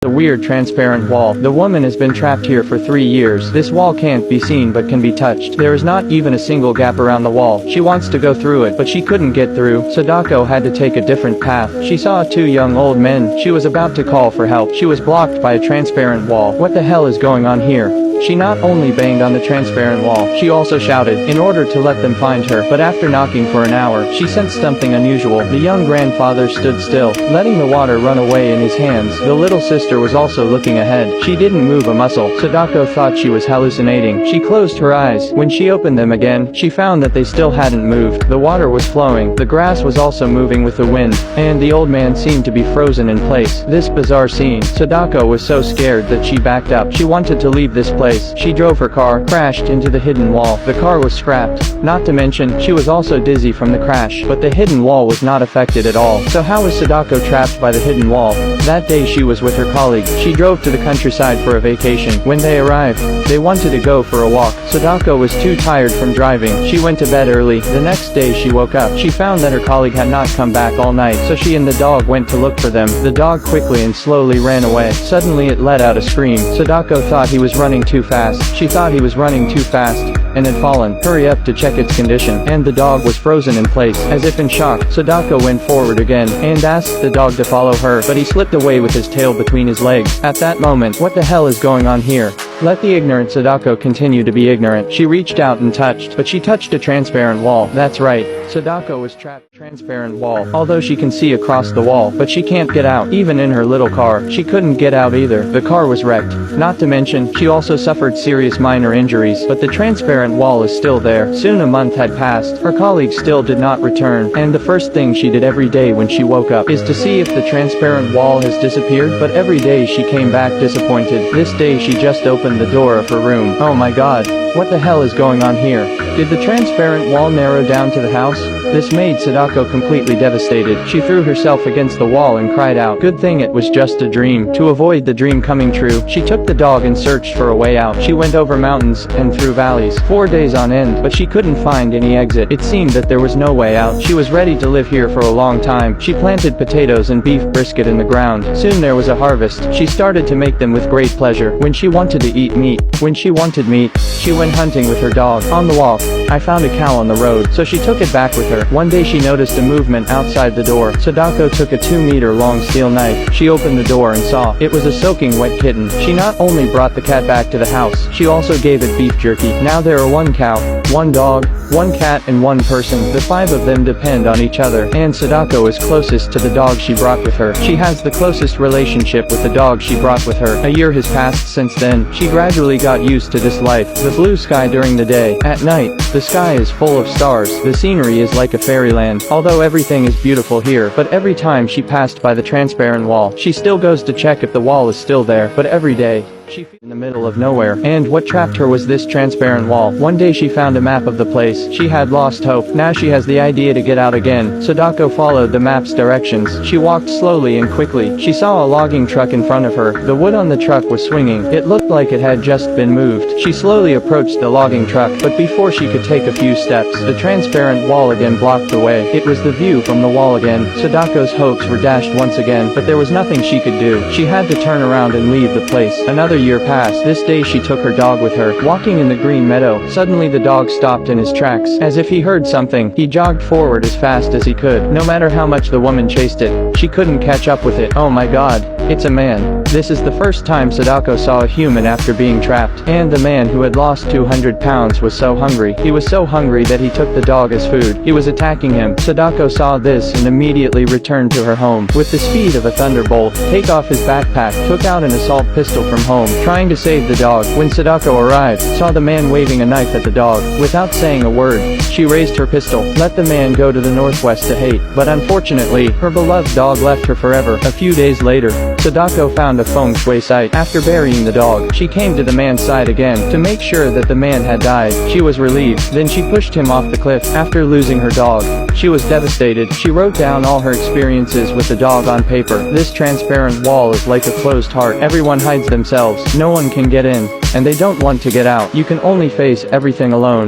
A weird transparent wall. The woman has been trapped here for 3 years. This wall can't be seen but can be touched. There is not even a single gap around the wall. She wants to go through it but she couldn't get through. Sadako had to take a different path. She saw 2 young old men. She was about to call for help. She was blocked by a transparent wall. What the hell is going on here? She not only banged on the transparent wall, she also shouted, in order to let them find her. But after knocking for an hour, she sensed something unusual. The young grandfather stood still, letting the water run away in his hands. The little sister was also looking ahead. She didn't move a muscle. Sadako thought she was hallucinating. She closed her eyes. When she opened them again, she found that they still hadn't moved. The water was flowing. The grass was also moving with the wind. And the old man seemed to be frozen in place. This bizarre scene. Sadako was so scared that she backed up. She wanted to leave this place. She drove her car, crashed into the hidden wall. The car was scrapped. Not to mention, she was also dizzy from the crash. But the hidden wall was not affected at all. So how was Sadako trapped by the hidden wall? That day she was with her colleague. She drove to the countryside for a vacation. When they arrived, they wanted to go for a walk. Sadako was too tired from driving. She went to bed early. The next day she woke up. She found that her colleague had not come back all night. So she and the dog went to look for them. The dog quickly and slowly ran away. Suddenly it let out a scream. Sadako thought he was running too fast. She thought he was running too fast and had fallen. Hurry up to check its condition. And the dog was frozen in place, as if in shock. Sadako went forward again and asked the dog to follow her, but he slipped away with his tail between his legs. At that moment, what the hell is going on here? Let the ignorant Sadako continue to be ignorant. She reached out and touched, but she touched a transparent wall. That's right. Sadako was trapped in a transparent wall. Although she can see across the wall, but she can't get out. Even in her little car, she couldn't get out either. The car was wrecked. Not to mention, she also suffered serious minor injuries, but the transparent wall is still there. Soon a month had passed. Her colleague still did not return, and the first thing she did every day when she woke up is to see if the transparent wall has disappeared, but every day she came back disappointed. This day she just opened the door of her room. Oh my god. What the hell is going on here? Did the transparent wall narrow down to the house? This made Sadako completely devastated. She threw herself against the wall and cried out. Good thing it was just a dream. To avoid the dream coming true, she took the dog and searched for a way out. She went over mountains and through valleys, 4 days on end, but she couldn't find any exit. It seemed that there was no way out. She was ready to live here for a long time. She planted potatoes and beef brisket in the ground. Soon there was a harvest. She started to make them with great pleasure. When she wanted to eat meat, when she wanted meat, she went hunting with her dog. On the walk, I found a cow on the road, so she took it back with her. One day she noticed a movement outside the door. Sadako took a 2-meter long steel knife. She opened the door and saw it was a soaking wet kitten. She not only brought the cat back to the house, she also gave it beef jerky. Now there are 1 cow, 1 dog, 1 cat and 1 person. The 5 of them depend on each other, and Sadako is closest to the dog she brought with her. She has the closest relationship with the dog she brought with her. A year has passed since then. She gradually got used to this life. The blue sky during the day. At night, the sky is full of stars. The scenery is like a fairyland. Although everything is beautiful here, but every time she passed by the transparent wall, she still goes to check if the wall is still there. But every day, she in the middle of nowhere, and what trapped her was this transparent wall. One day she found a map of the place. She had lost hope. Now she has the idea to get out again. Sadako followed the map's directions. She walked slowly and quickly. She saw a logging truck in front of her. The wood on the truck was swinging. It looked like it had just been moved. She slowly approached the logging truck, but before she could take a few steps, the transparent wall again blocked the way. It was the view from the wall again. Sadako's hopes were dashed once again, but there was nothing she could do. She had to turn around and leave the place. Another year passed. This day she took her dog with her. Walking in the green meadow, suddenly the dog stopped in his tracks. As if he heard something, he jogged forward as fast as he could. No matter how much the woman chased it, she couldn't catch up with it. Oh my god. It's a man. This is the first time Sadako saw a human after being trapped. And the man who had lost 200 pounds was so hungry. He was so hungry that he took the dog as food. He was attacking him. Sadako saw this and immediately returned to her home. With the speed of a thunderbolt, take off his backpack, took out an assault pistol from home, trying to save the dog. When Sadako arrived, saw the man waving a knife at the dog. Without saying a word, she raised her pistol, let the man go to the northwest to hate. But unfortunately, her beloved dog left her forever. A few days later, Sadako found a feng shui site. After burying the dog, she came to the man's side again, to make sure that the man had died. She was relieved. Then she pushed him off the cliff. After losing her dog, she was devastated. She wrote down all her experiences with the dog on paper. This transparent wall is like a closed heart. Everyone hides themselves. No one can get in, and they don't want to get out. You can only face everything alone.